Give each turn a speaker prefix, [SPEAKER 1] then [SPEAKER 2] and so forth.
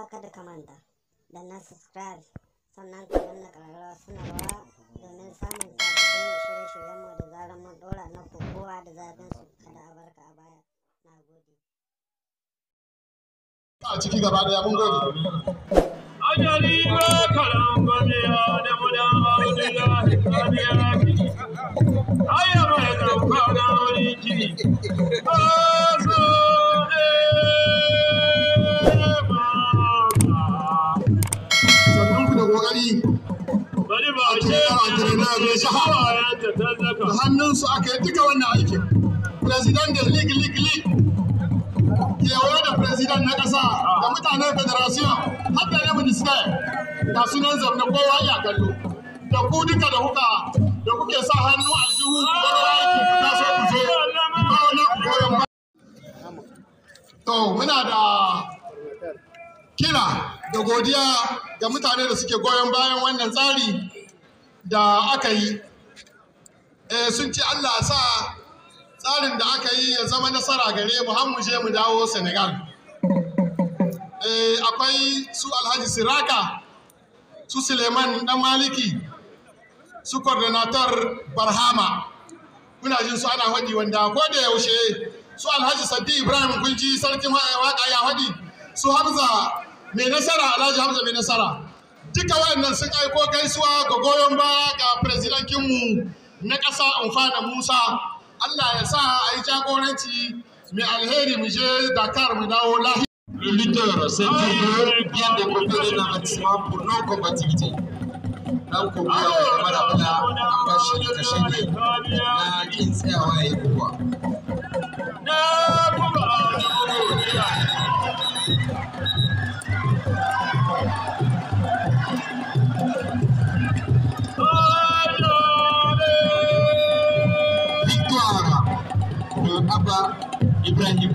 [SPEAKER 1] uwa kada ka manta da na subscribe sannan ka danna ƙararrawa sanarwa domin samun sababbin shirye-shiryenmu da zarar mun ɗora na kowa da zaɓin su kada a barka a baya. Na gode.
[SPEAKER 2] A ciki gaba daya mun gode.
[SPEAKER 3] Ajali ba kalan gwamiya da mudan Abdullahi Kadiyaki. Aya mai ɗauka da wani kiri.
[SPEAKER 2] Sannunku da kokari.
[SPEAKER 3] Bari ba a ce
[SPEAKER 2] da hannunsu aka yi duka wannan aikin. President da lig. Kewaye da president na ƙasa da mutanen federation har da na minister ga sunan zamna kowa ya kallo. Da ku duka da kuke sa hannu a jihu ku bar aiki ku taso ku zo ba wani goyon ba. To muna da kira da godiya ga mutane da suke goyon bayan wannan tsari da aka yi. Sun ce Allah sa tsarin da aka yi ya zama nasara gare mu har mu je mu dawo Senegal. Akwai su Alhaji Siraka, su Suleiman Dan Maliki, su coordinator Barhama. Kuna jin su ana haɗi wanda ko da yaushe su Alhaji Saddi Ibrahim Kunji sarkin waka ya haɗi, su Hamza mai nasara, Alhaji Hamza mai nasara. Duka waɗannan sun aiko gaisuwa ga goyon baya ga presidentinmu na ƙasa Umfana Musa. Allah ya sa a yi jagoranci mai alheri mu je Dakar mu dawo lahiya.
[SPEAKER 4] Le lutteur s'intitule bien développer l'avertissement pour non-combativité. Dan kokowa da marabula an ba shi kashe ne na kin tsayawa ya yi kokowa. Abba Ibrahim.